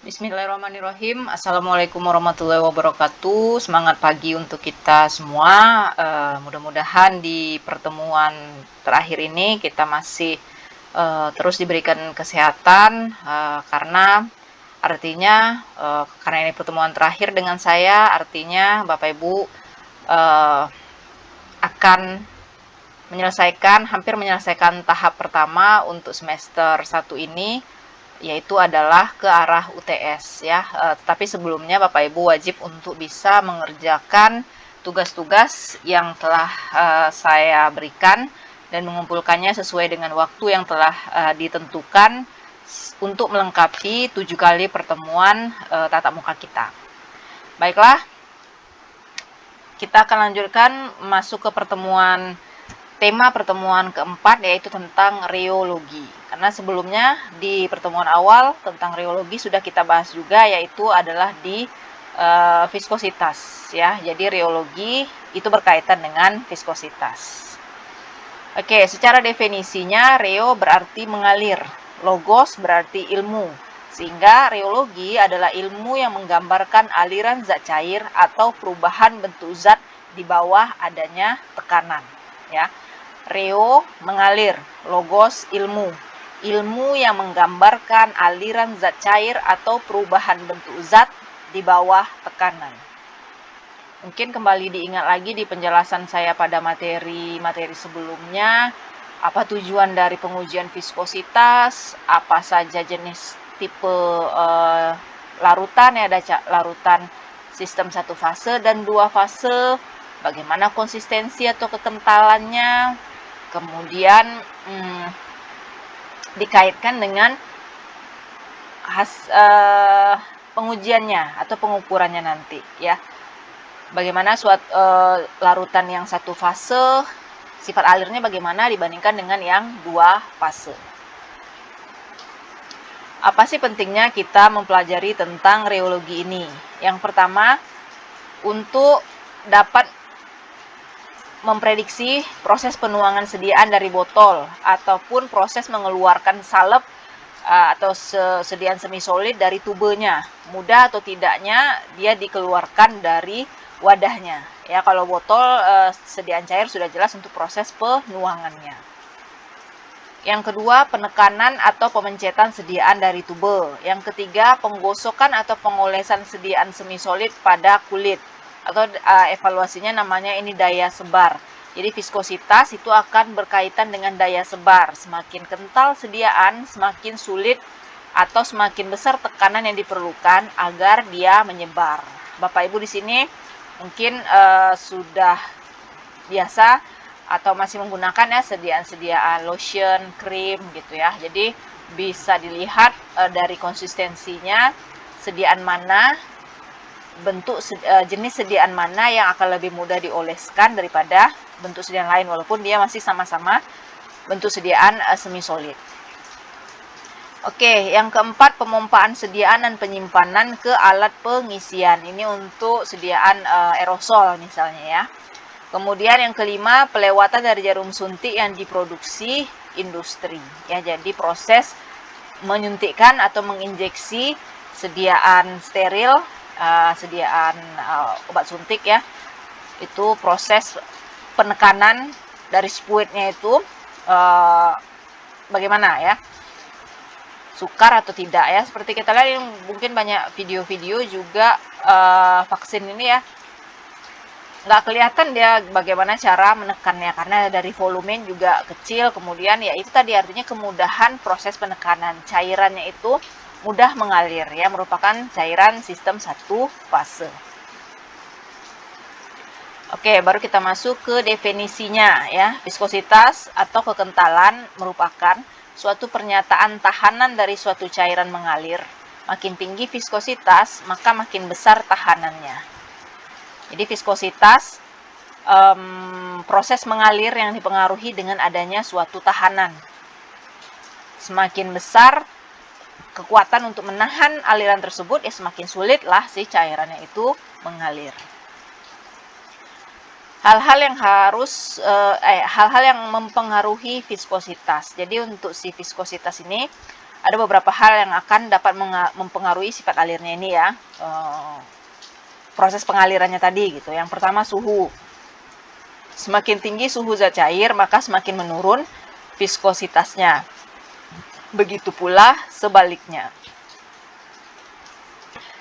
Bismillahirrahmanirrahim. Assalamualaikum warahmatullahi wabarakatuh. Semangat pagi untuk kita semua. Mudah-mudahan di pertemuan terakhir ini kita masih terus diberikan kesehatan, karena karena ini pertemuan terakhir dengan saya, artinya Bapak Ibu akan hampir menyelesaikan tahap pertama untuk semester 1 ini, yaitu adalah ke arah UTS ya. Tapi sebelumnya Bapak Ibu wajib untuk bisa mengerjakan tugas-tugas yang telah saya berikan dan mengumpulkannya sesuai dengan waktu yang telah ditentukan untuk melengkapi 7 kali pertemuan tatap muka kita. Baiklah, kita akan lanjutkan masuk ke tema pertemuan keempat, yaitu tentang reologi. Karena sebelumnya di pertemuan awal tentang reologi sudah kita bahas juga, yaitu adalah di viskositas ya. Jadi reologi itu berkaitan dengan viskositas. Oke, secara definisinya reo berarti mengalir, logos berarti ilmu. Sehingga reologi adalah ilmu yang menggambarkan aliran zat cair atau perubahan bentuk zat di bawah adanya tekanan ya. Reo mengalir, logos ilmu. Ilmu yang menggambarkan aliran zat cair atau perubahan bentuk zat di bawah tekanan. Mungkin kembali diingat lagi di penjelasan saya pada materi sebelumnya, apa tujuan dari pengujian viskositas, apa saja jenis tipe larutan, ya ada larutan sistem 1 fase dan 2 fase, bagaimana konsistensi atau kekentalannya, kemudian dikaitkan dengan pengujiannya atau pengukurannya nanti ya. Bagaimana larutan yang 1 fase, sifat alirnya bagaimana dibandingkan dengan yang 2 fase. Apa sih pentingnya kita mempelajari tentang reologi ini? Yang pertama, untuk dapat memprediksi proses penuangan sediaan dari botol ataupun proses mengeluarkan salep atau sediaan semisolid dari tubenya, mudah atau tidaknya dia dikeluarkan dari wadahnya ya. Kalau botol sediaan cair sudah jelas untuk proses penuangannya. Yang kedua, penekanan atau pemencetan sediaan dari tube. Yang ketiga, penggosokan atau pengolesan sediaan semisolid pada kulit, atau evaluasinya namanya ini daya sebar. Jadi viskositas itu akan berkaitan dengan daya sebar. Semakin kental sediaan, semakin sulit atau semakin besar tekanan yang diperlukan agar dia menyebar. Bapak Ibu di sini mungkin sudah biasa atau masih menggunakan ya sediaan lotion, krim gitu ya. Jadi bisa dilihat dari konsistensinya, sediaan mana, bentuk jenis sediaan mana yang akan lebih mudah dioleskan daripada bentuk sediaan lain, walaupun dia masih sama-sama bentuk sediaan semi-solid. Oke, yang keempat, pemompaan sediaan dan penyimpanan ke alat pengisian. Ini untuk sediaan aerosol misalnya ya. Kemudian yang kelima, pelewatan dari jarum suntik yang diproduksi industri ya. Jadi proses menyuntikkan atau menginjeksi sediaan steril, sediaan obat suntik ya, itu proses penekanan dari spuitnya itu bagaimana ya, sukar atau tidak ya. Seperti kita lihat mungkin banyak video-video juga vaksin ini ya, nggak kelihatan dia bagaimana cara menekannya karena dari volume juga kecil. Kemudian ya itu tadi artinya kemudahan proses penekanan, cairannya itu mudah mengalir ya, merupakan cairan sistem 1 fase. Oke, baru kita masuk ke definisinya ya. Viskositas atau kekentalan merupakan suatu pernyataan tahanan dari suatu cairan mengalir. Makin tinggi viskositas, maka makin besar tahanannya. Jadi viskositas proses mengalir yang dipengaruhi dengan adanya suatu tahanan. Semakin besar kekuatan untuk menahan aliran tersebut, ya semakin sulitlah si cairannya itu mengalir. Hal-hal yang mempengaruhi viskositas. Jadi untuk si viskositas ini ada beberapa hal yang akan dapat mempengaruhi sifat alirnya ini ya, proses pengalirannya tadi gitu. Yang pertama suhu. Semakin tinggi suhu zat cair, maka semakin menurun viskositasnya. Begitu pula sebaliknya.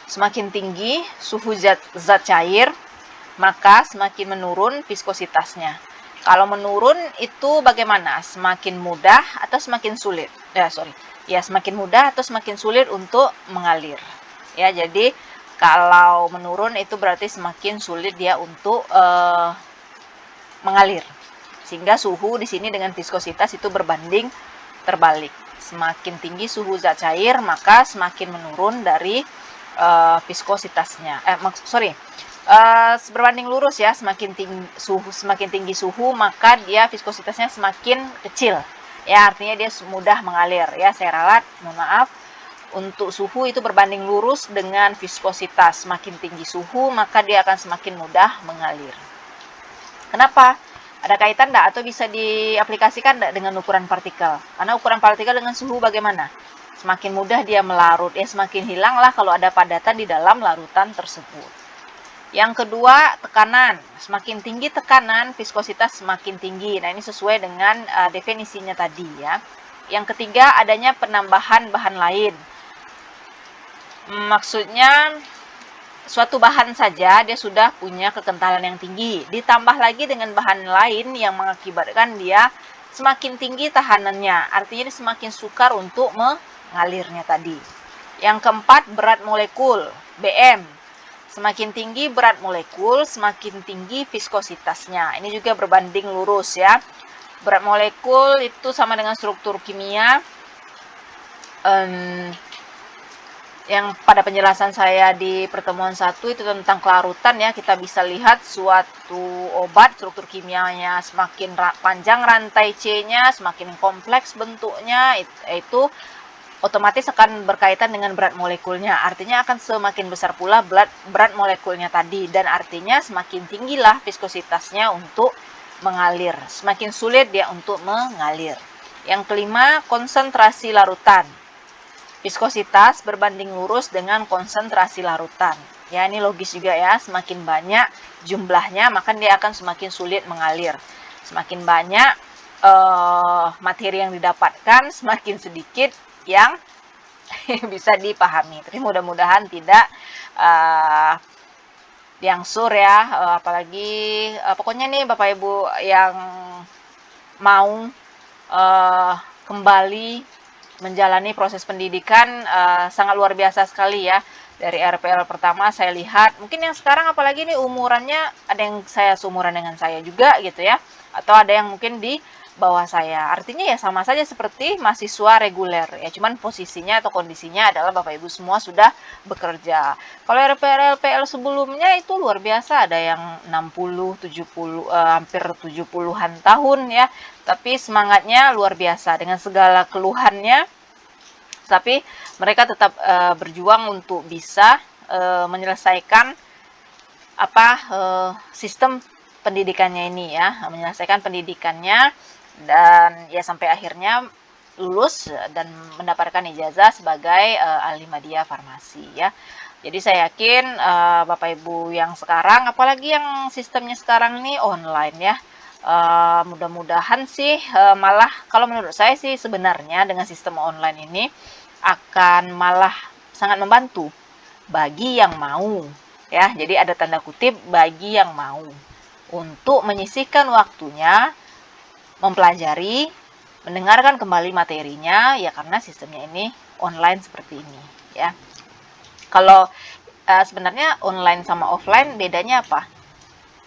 Semakin tinggi suhu zat cair, maka semakin menurun viskositasnya. Kalau menurun itu bagaimana? Semakin mudah atau semakin sulit? Semakin mudah atau semakin sulit untuk mengalir. Ya, jadi kalau menurun itu berarti semakin sulit dia untuk mengalir. Sehingga suhu di sini dengan viskositas itu berbanding terbalik. Semakin tinggi suhu zat cair, maka semakin menurun dari viskositasnya. Berbanding lurus ya, semakin tinggi suhu maka dia viskositasnya semakin kecil. Ya, artinya dia mudah mengalir ya. Saya ralat, mohon maaf. Untuk suhu itu berbanding lurus dengan viskositas. Semakin tinggi suhu maka dia akan semakin mudah mengalir. Kenapa? Ada kaitan enggak atau bisa diaplikasikan enggak dengan ukuran partikel? Karena ukuran partikel dengan suhu bagaimana? Semakin mudah dia melarut, ya semakin hilanglah kalau ada padatan di dalam larutan tersebut. Yang kedua, tekanan. Semakin tinggi tekanan, viskositas semakin tinggi. Nah, ini sesuai dengan definisinya tadi ya. Yang ketiga, adanya penambahan bahan lain. Maksudnya, suatu bahan saja dia sudah punya kekentalan yang tinggi, ditambah lagi dengan bahan lain yang mengakibatkan dia semakin tinggi tahanannya, artinya dia semakin sukar untuk mengalirnya tadi. Yang keempat, berat molekul, BM. Semakin tinggi berat molekul, semakin tinggi viskositasnya. Ini juga berbanding lurus ya. Berat molekul itu sama dengan struktur kimia. Yang pada penjelasan saya di pertemuan 1 itu tentang kelarutan ya, kita bisa lihat suatu obat struktur kimianya semakin panjang rantai C-nya, semakin kompleks bentuknya, itu otomatis akan berkaitan dengan berat molekulnya. Artinya akan semakin besar pula berat molekulnya tadi, dan artinya semakin tinggilah viskositasnya untuk mengalir, semakin sulit dia untuk mengalir. Yang kelima, konsentrasi larutan. Viskositas berbanding lurus dengan konsentrasi larutan. Ya, ini logis juga ya. Semakin banyak jumlahnya, maka dia akan semakin sulit mengalir. Semakin banyak materi yang didapatkan, semakin sedikit yang bisa dipahami. Tapi mudah-mudahan tidak diangsur ya. Apalagi pokoknya nih Bapak Ibu yang mau kembali menjalani proses pendidikan sangat luar biasa sekali ya. Dari RPL pertama saya lihat, mungkin yang sekarang apalagi nih umurannya ada yang saya seumuran dengan saya juga gitu ya, atau ada yang mungkin di bawah saya. Artinya ya sama saja seperti mahasiswa reguler ya, cuman posisinya atau kondisinya adalah Bapak Ibu semua sudah bekerja. Kalau RPL sebelumnya itu luar biasa, ada yang 60, 70, hampir 70-an tahun ya. Tapi semangatnya luar biasa dengan segala keluhannya, tapi mereka tetap berjuang untuk bisa menyelesaikan sistem pendidikannya ini ya, menyelesaikan pendidikannya, dan ya sampai akhirnya lulus dan mendapatkan ijazah sebagai ahli media farmasi ya. Jadi saya yakin Bapak Ibu yang sekarang, apalagi yang sistemnya sekarang ini online ya, mudah-mudahan sih malah kalau menurut saya sih sebenarnya dengan sistem online ini akan malah sangat membantu bagi yang mau ya. Jadi ada tanda kutip bagi yang mau untuk menyisihkan waktunya mempelajari, mendengarkan kembali materinya ya, karena sistemnya ini online seperti ini ya. Kalau sebenarnya online sama offline bedanya apa?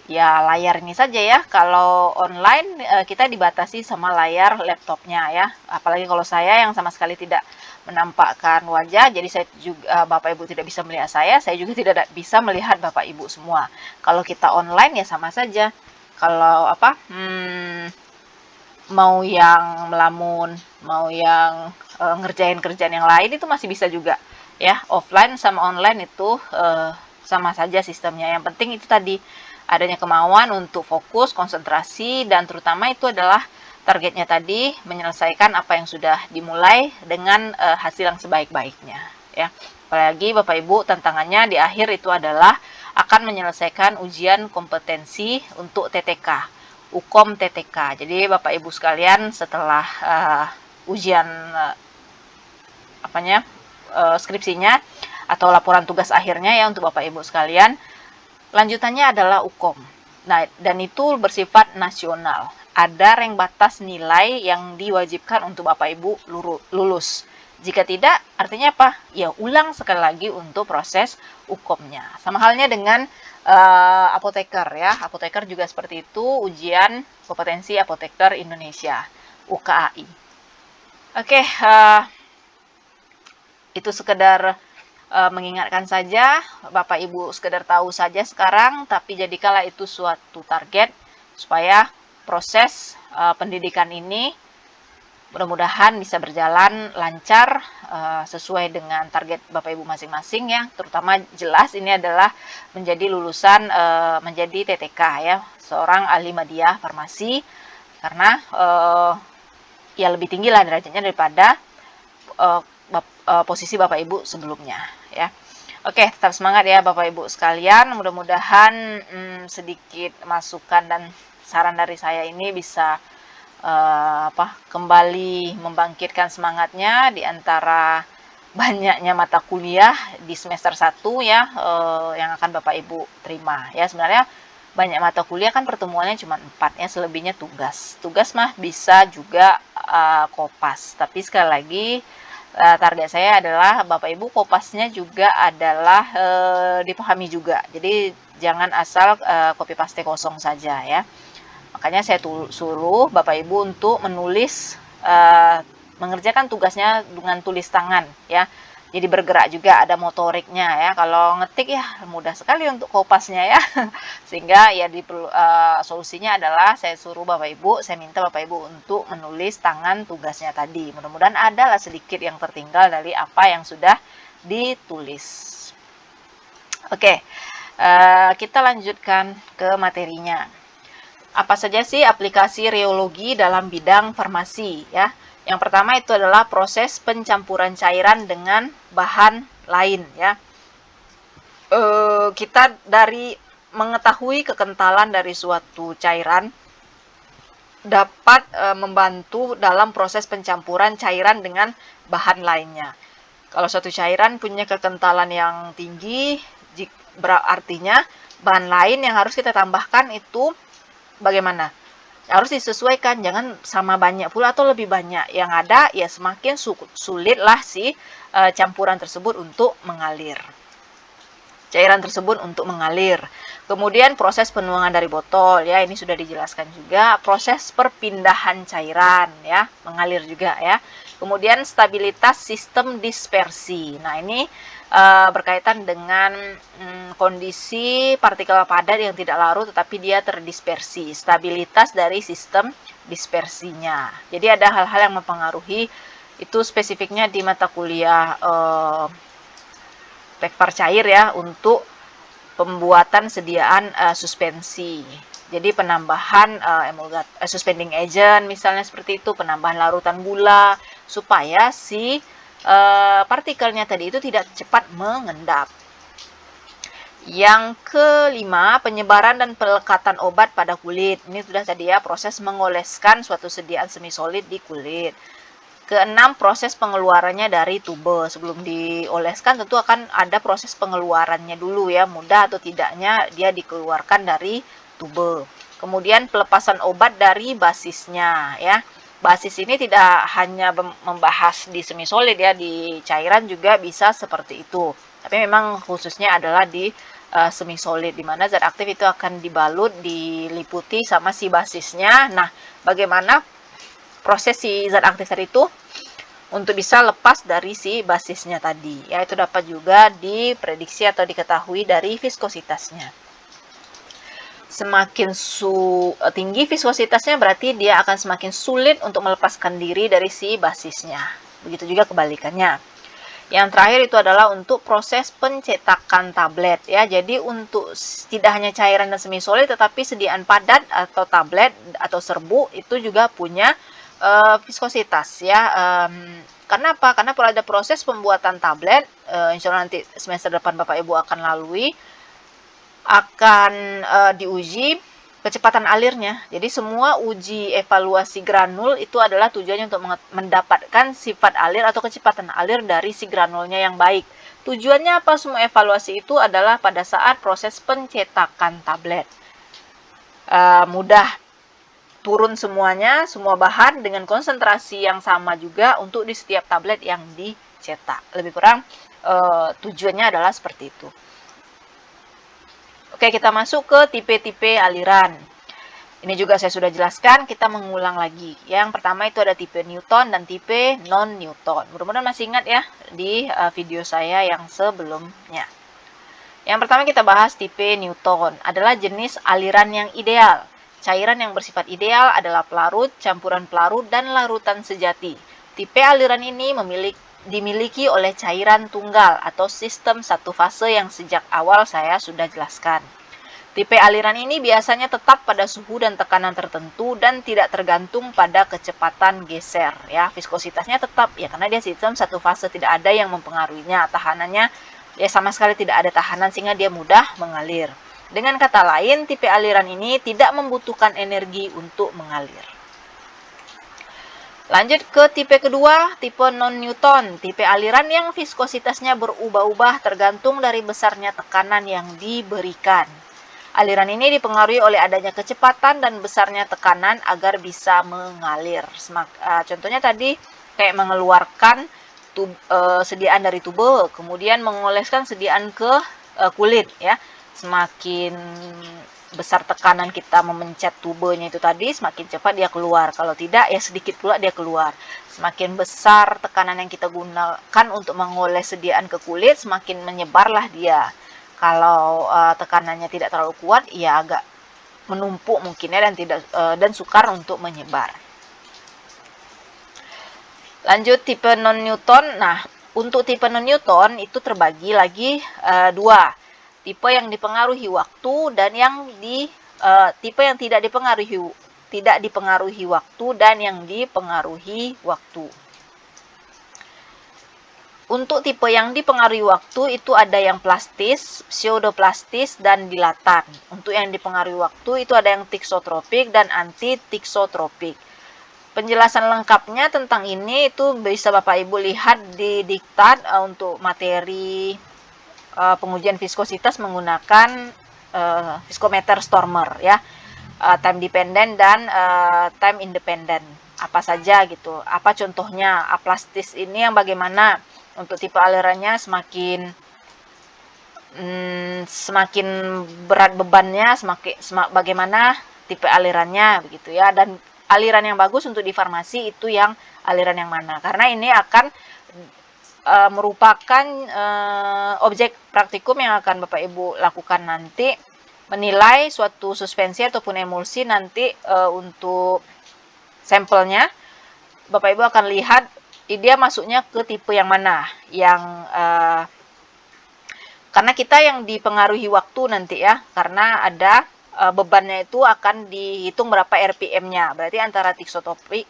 Ya layar ini saja ya. Kalau online kita dibatasi sama layar laptopnya ya. Apalagi kalau saya yang sama sekali tidak menampakkan wajah, jadi saya juga Bapak Ibu tidak bisa melihat saya juga tidak bisa melihat Bapak Ibu semua. Kalau kita online ya sama saja. Kalau mau yang melamun, mau yang ngerjain kerjaan yang lain itu masih bisa juga ya. Offline sama online itu sama saja sistemnya. Yang penting itu tadi adanya kemauan untuk fokus, konsentrasi, dan terutama itu adalah targetnya tadi menyelesaikan apa yang sudah dimulai dengan hasil yang sebaik-baiknya, ya. Apalagi Bapak Ibu, tantangannya di akhir itu adalah akan menyelesaikan ujian kompetensi untuk TTK, UKOM TTK. Jadi Bapak Ibu sekalian, setelah ujian skripsinya atau laporan tugas akhirnya ya untuk Bapak Ibu sekalian, lanjutannya adalah UKOM. Nah, dan itu bersifat nasional. Ada rank batas nilai yang diwajibkan untuk Bapak Ibu lulus. Jika tidak, artinya apa? Ya ulang sekali lagi untuk proses UKOM-nya. Sama halnya dengan apoteker ya. Apoteker juga seperti itu, ujian kompetensi apoteker Indonesia, UKAI. Oke, itu sekedar mengingatkan saja, Bapak Ibu sekedar tahu saja sekarang, tapi jadikanlah itu suatu target supaya proses pendidikan ini mudah-mudahan bisa berjalan lancar sesuai dengan target Bapak Ibu masing-masing ya. Terutama jelas ini adalah menjadi lulusan menjadi TTK ya, seorang ahli media farmasi, karena ya lebih tinggi lah derajatnya daripada posisi Bapak Ibu sebelumnya ya. Oke, tetap semangat ya Bapak Ibu sekalian. Mudah-mudahan sedikit masukan dan saran dari saya ini bisa kembali membangkitkan semangatnya di antara banyaknya mata kuliah di semester 1 ya, yang akan Bapak Ibu terima ya. Sebenarnya banyak mata kuliah kan pertemuannya cuma 4 ya, selebihnya tugas. Tugas mah bisa juga kopas, tapi sekali lagi target saya adalah Bapak Ibu kopasnya juga adalah dipahami juga. Jadi jangan asal copy paste kosong saja ya. Makanya saya suruh Bapak Ibu untuk menulis, mengerjakan tugasnya dengan tulis tangan ya. Jadi bergerak juga, ada motoriknya ya. Kalau ngetik ya mudah sekali untuk kopasnya ya. Sehingga ya solusinya adalah saya suruh Bapak Ibu, saya minta Bapak Ibu untuk menulis tangan tugasnya tadi. Mudah-mudahan adalah sedikit yang tertinggal dari apa yang sudah ditulis. Oke, kita lanjutkan ke materinya. Apa saja sih aplikasi reologi dalam bidang farmasi ya? Yang pertama itu adalah proses pencampuran cairan dengan bahan lain ya. Kita dari mengetahui kekentalan dari suatu cairan dapat membantu dalam proses pencampuran cairan dengan bahan lainnya. Kalau suatu cairan punya kekentalan yang tinggi, artinya bahan lain yang harus kita tambahkan itu bagaimana? Harus disesuaikan, jangan sama banyak pula atau lebih banyak. Yang ada ya semakin sulitlah si campuran tersebut untuk mengalir. Cairan tersebut untuk mengalir. Kemudian proses penuangan dari botol ya, ini sudah dijelaskan juga. Proses perpindahan cairan ya, mengalir juga ya. Kemudian stabilitas sistem dispersi. Nah, ini berkaitan dengan kondisi partikel padat yang tidak larut tetapi dia terdispersi, stabilitas dari sistem dispersinya. Jadi ada hal-hal yang mempengaruhi, itu spesifiknya di mata kuliah rekvar cair ya, untuk pembuatan sediaan suspensi. Jadi penambahan suspending agent misalnya seperti itu, penambahan larutan gula supaya si partikelnya tadi itu tidak cepat mengendap. Yang kelima, penyebaran dan pelekatan obat pada kulit. Ini sudah tadi ya, proses mengoleskan suatu sediaan semisolid di kulit. Keenam, proses pengeluarannya dari tube. Sebelum dioleskan tentu akan ada proses pengeluarannya dulu ya, mudah atau tidaknya dia dikeluarkan dari tube. Kemudian pelepasan obat dari basisnya ya. Basis ini tidak hanya membahas di semisolid ya, di cairan juga bisa seperti itu. Tapi memang khususnya adalah di semisolid, di mana zat aktif itu akan dibalut, diliputi sama si basisnya. Nah, bagaimana proses si zat aktif tadi itu untuk bisa lepas dari si basisnya tadi? Ya, itu dapat juga diprediksi atau diketahui dari viskositasnya. Semakin tinggi viskositasnya berarti dia akan semakin sulit untuk melepaskan diri dari si basisnya. Begitu juga kebalikannya. Yang terakhir itu adalah untuk proses pencetakan tablet ya. Jadi untuk tidak hanya cairan dan semi solid tetapi sediaan padat atau tablet atau serbuk itu juga punya viskositas ya. Karena apa? Karena pada proses pembuatan tablet, insya Allah nanti semester depan Bapak Ibu akan lalui, akan diuji kecepatan alirnya. Jadi semua uji evaluasi granul itu adalah tujuannya untuk mendapatkan sifat alir atau kecepatan alir dari si granulnya yang baik. Tujuannya apa semua evaluasi itu adalah pada saat proses pencetakan tablet. Mudah turun semuanya, semua bahan dengan konsentrasi yang sama juga untuk di setiap tablet yang dicetak. Lebih kurang tujuannya adalah seperti itu. Oke, kita masuk ke tipe-tipe aliran. Ini juga saya sudah jelaskan, kita mengulang lagi. Yang pertama itu ada tipe Newton dan tipe non-Newton. Mudah-mudahan masih ingat ya di video saya yang sebelumnya. Yang pertama kita bahas tipe Newton, adalah jenis aliran yang ideal. Cairan yang bersifat ideal adalah pelarut, campuran pelarut, dan larutan sejati. Tipe aliran ini dimiliki oleh cairan tunggal atau sistem satu fase yang sejak awal saya sudah jelaskan. Tipe aliran ini biasanya tetap pada suhu dan tekanan tertentu dan tidak tergantung pada kecepatan geser ya. Viskositasnya tetap ya karena dia sistem satu fase, tidak ada yang mempengaruhinya. Tahanannya ya sama sekali tidak ada tahanan sehingga dia mudah mengalir. Dengan kata lain, tipe aliran ini tidak membutuhkan energi untuk mengalir. Lanjut ke tipe kedua, tipe non-Newton. Tipe aliran yang viskositasnya berubah-ubah tergantung dari besarnya tekanan yang diberikan. Aliran ini dipengaruhi oleh adanya kecepatan dan besarnya tekanan agar bisa mengalir. Contohnya tadi kayak mengeluarkan sediaan dari tube, kemudian mengoleskan sediaan ke kulit ya. Semakin besar tekanan kita memencet tubenya itu tadi, semakin cepat dia keluar. Kalau tidak, ya sedikit pula dia keluar. Semakin besar tekanan yang kita gunakan untuk mengoles sediaan ke kulit, semakin menyebarlah dia. Kalau tekanannya tidak terlalu kuat, ya agak menumpuk mungkin ya dan sukar untuk menyebar. Lanjut tipe non-Newton. Nah, untuk tipe non-Newton itu terbagi lagi dua. Tipe yang dipengaruhi waktu dan tipe yang tidak dipengaruhi waktu dan yang dipengaruhi waktu. Untuk tipe yang dipengaruhi waktu itu ada yang plastis, pseudoplastis, dan dilatan. Untuk yang dipengaruhi waktu itu ada yang tiksotropik dan anti-tiksotropik. Penjelasan lengkapnya tentang ini itu bisa Bapak Ibu lihat di diktat untuk materi pengujian viskositas menggunakan viskometer Stormer ya, time dependent dan time independent. Apa saja gitu, apa contohnya, aplastis ini yang bagaimana, untuk tipe alirannya semakin berat bebannya, bagaimana tipe alirannya begitu ya. Dan aliran yang bagus untuk di farmasi itu yang aliran yang mana, karena ini akan merupakan objek praktikum yang akan Bapak Ibu lakukan nanti, menilai suatu suspensi ataupun emulsi nanti untuk sampelnya. Bapak Ibu akan lihat dia masuknya ke tipe yang mana, karena kita yang dipengaruhi waktu nanti ya, karena ada bebannya itu akan dihitung berapa RPM-nya, berarti antara tiksotropik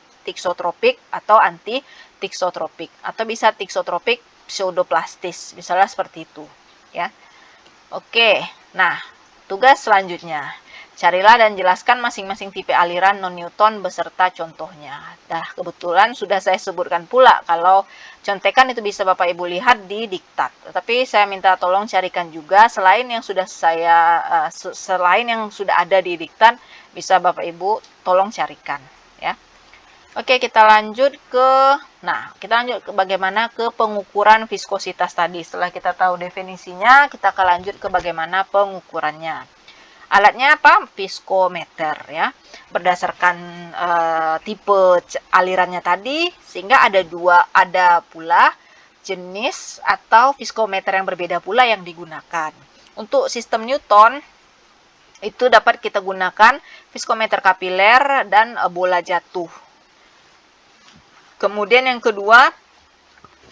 atau anti tiksotropik, atau bisa tiksotropik pseudoplastis, misalnya seperti itu ya. Oke, nah tugas selanjutnya, carilah dan jelaskan masing-masing tipe aliran non-Newton beserta contohnya. Nah, kebetulan sudah saya sebutkan pula kalau contekan itu bisa Bapak Ibu lihat di diktat. Tapi saya minta tolong carikan juga selain yang sudah ada di diktat, bisa Bapak Ibu tolong carikan ya. Oke, kita lanjut ke bagaimana ke pengukuran viskositas tadi. Setelah kita tahu definisinya, kita akan lanjut ke bagaimana pengukurannya. Alatnya apa? Viskometer ya. Berdasarkan tipe alirannya tadi, sehingga ada pula jenis atau viskometer yang berbeda pula yang digunakan. Untuk sistem Newton itu dapat kita gunakan viskometer kapiler dan bola jatuh. Kemudian yang kedua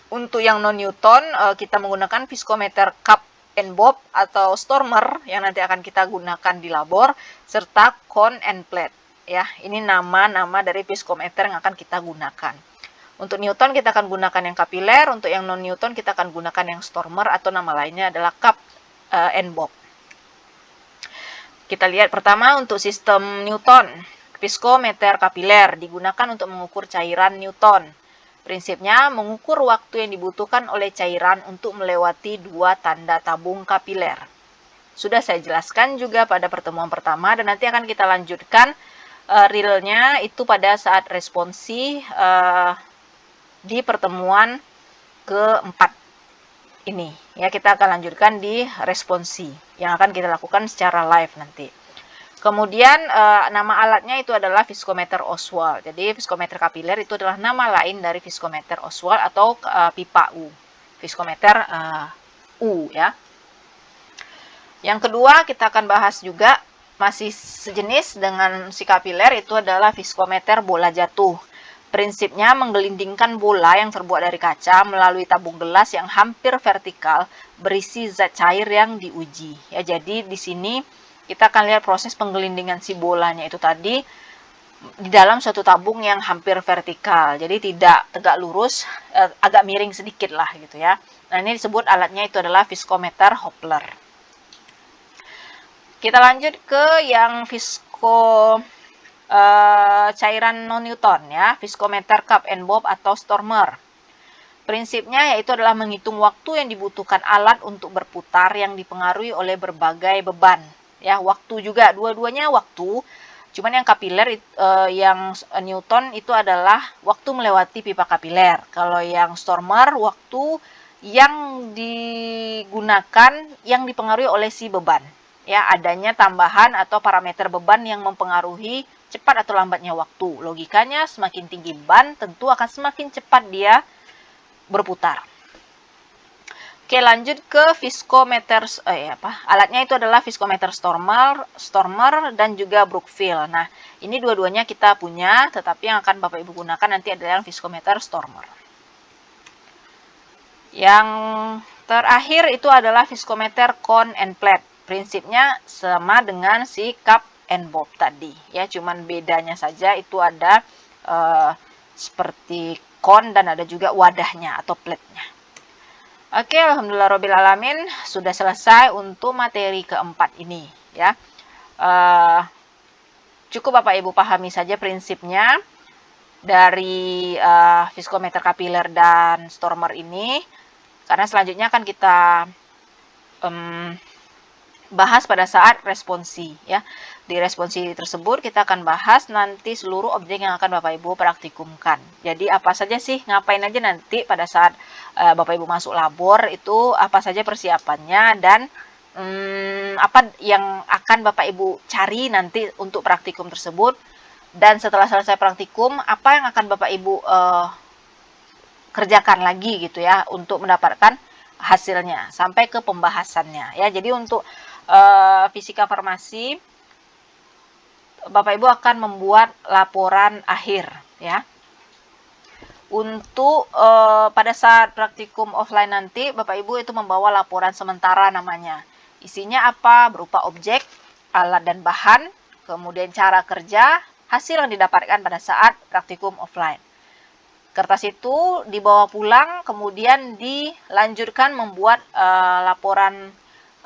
Untuk yang non-Newton, kita menggunakan viskometer cup and bob atau stormer yang nanti akan kita gunakan di labor, serta cone and plate. Ya, ini nama-nama dari viskometer yang akan kita gunakan. Untuk Newton kita akan gunakan yang kapiler, untuk yang non-Newton kita akan gunakan yang stormer atau nama lainnya adalah cup and bob. Kita lihat pertama untuk sistem Newton. Viskometer kapiler digunakan untuk mengukur cairan Newton. Prinsipnya mengukur waktu yang dibutuhkan oleh cairan untuk melewati dua tanda tabung kapiler. Sudah saya jelaskan juga pada pertemuan pertama dan nanti akan kita lanjutkan realnya itu pada saat responsi di pertemuan keempat ini. Ya, kita akan lanjutkan di responsi yang akan kita lakukan secara live nanti. Kemudian nama alatnya itu adalah viskometer Oswald. Jadi viskometer kapiler itu adalah nama lain dari viskometer Oswald atau pipa U. Viskometer U ya. Yang kedua kita akan bahas juga masih sejenis dengan si kapiler, itu adalah viskometer bola jatuh. Prinsipnya menggelindingkan bola yang terbuat dari kaca melalui tabung gelas yang hampir vertikal berisi zat cair yang diuji. Ya, jadi di sini kita akan lihat proses penggelindingan si bolanya itu tadi di dalam suatu tabung yang hampir vertikal. Jadi tidak tegak lurus, agak miring sedikit lah gitu ya. Nah, ini disebut alatnya itu adalah viskometer Hopler. Kita lanjut ke yang cairan non-Newton ya, viskometer cup and bob atau stormer. Prinsipnya yaitu adalah menghitung waktu yang dibutuhkan alat untuk berputar yang dipengaruhi oleh berbagai beban. Ya, waktu juga, dua-duanya waktu. Cuman yang kapiler, yang Newton itu adalah waktu melewati pipa kapiler. Kalau yang stormer, waktu yang digunakan yang dipengaruhi oleh si beban. Ya, adanya tambahan atau parameter beban yang mempengaruhi cepat atau lambatnya waktu. Logikanya semakin tinggi beban, tentu akan semakin cepat dia berputar. Oke, lanjut ke viskometer, alatnya itu adalah viskometer stormer dan juga Brookfield. Nah, ini dua-duanya kita punya, tetapi yang akan Bapak Ibu gunakan nanti adalah viskometer stormer. Yang terakhir itu adalah viskometer cone and plate. Prinsipnya sama dengan si cup and bob tadi, ya, cuman bedanya saja itu ada seperti cone dan ada juga wadahnya atau plate-nya. Oke, alhamdulillahirobbilalamin, sudah selesai untuk materi keempat ini ya. Cukup Bapak Ibu pahami saja prinsipnya dari viskometer kapiler dan stormer ini, karena selanjutnya akan kita bahas pada saat responsi ya. Di responsi tersebut kita akan bahas nanti seluruh objek yang akan Bapak Ibu praktikumkan. Jadi apa saja sih, ngapain aja nanti pada saat Bapak Ibu masuk labor, itu apa saja persiapannya, dan apa yang akan Bapak Ibu cari nanti untuk praktikum tersebut. Dan setelah selesai praktikum, apa yang akan Bapak Ibu kerjakan lagi gitu ya untuk mendapatkan hasilnya sampai ke pembahasannya ya. Jadi untuk fisika farmasi, Bapak Ibu akan membuat laporan akhir ya. Untuk pada saat praktikum offline nanti, Bapak Ibu itu membawa laporan sementara namanya. Isinya apa? Berupa objek, alat dan bahan, kemudian cara kerja, hasil yang didapatkan pada saat praktikum offline. Kertas itu dibawa pulang, kemudian dilanjutkan membuat laporan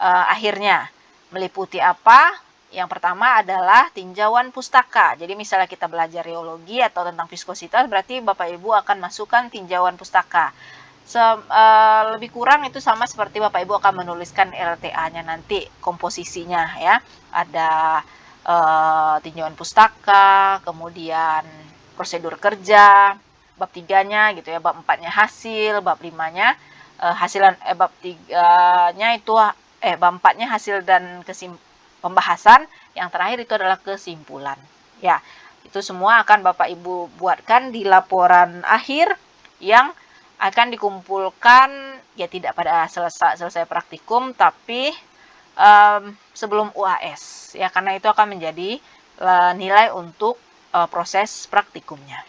akhirnya. Meliputi apa? Yang pertama adalah tinjauan pustaka. Jadi misalnya kita belajar reologi atau tentang viskositas, berarti Bapak Ibu akan masukkan tinjauan pustaka. Lebih kurang itu sama seperti Bapak Ibu akan menuliskan LTA-nya nanti, komposisinya ya. Ada tinjauan pustaka, kemudian prosedur kerja, bab 3-nya gitu ya, bab 4-nya hasil, bab 5-nya bab 3-nya itu bab 4-nya hasil dan pembahasan, yang terakhir itu adalah kesimpulan. Ya, itu semua akan Bapak Ibu buatkan di laporan akhir yang akan dikumpulkan ya tidak pada selesai praktikum, tapi sebelum UAS ya, karena itu akan menjadi nilai untuk proses praktikumnya.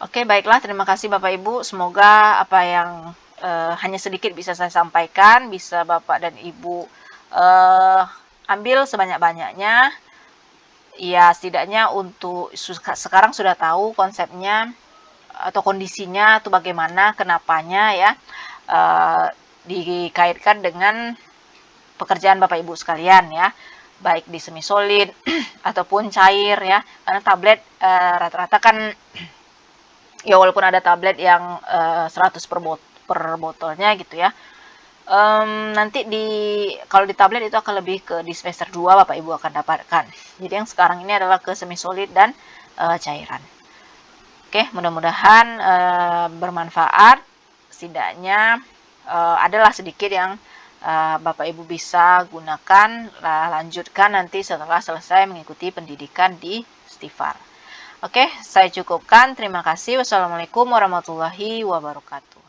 Oke, baiklah. Terima kasih Bapak Ibu. Semoga apa yang hanya sedikit bisa saya sampaikan, bisa Bapak dan Ibu ambil sebanyak-banyaknya. Ya, setidaknya untuk sekarang sudah tahu konsepnya atau kondisinya itu bagaimana, kenapanya ya, dikaitkan dengan pekerjaan Bapak Ibu sekalian ya, baik di semi solid ataupun cair ya, karena tablet rata-rata kan ya walaupun ada tablet yang 100 per botolnya gitu ya, nanti kalau di tablet itu akan lebih ke di semester 2 Bapak Ibu akan dapatkan. Jadi yang sekarang ini adalah ke semi solid dan cairan. Oke, mudah-mudahan bermanfaat. Setidaknya adalah sedikit yang Bapak Ibu bisa gunakan, lanjutkan nanti setelah selesai mengikuti pendidikan di Stifar. Oke, saya cukupkan. Terima kasih. Wassalamualaikum warahmatullahi wabarakatuh.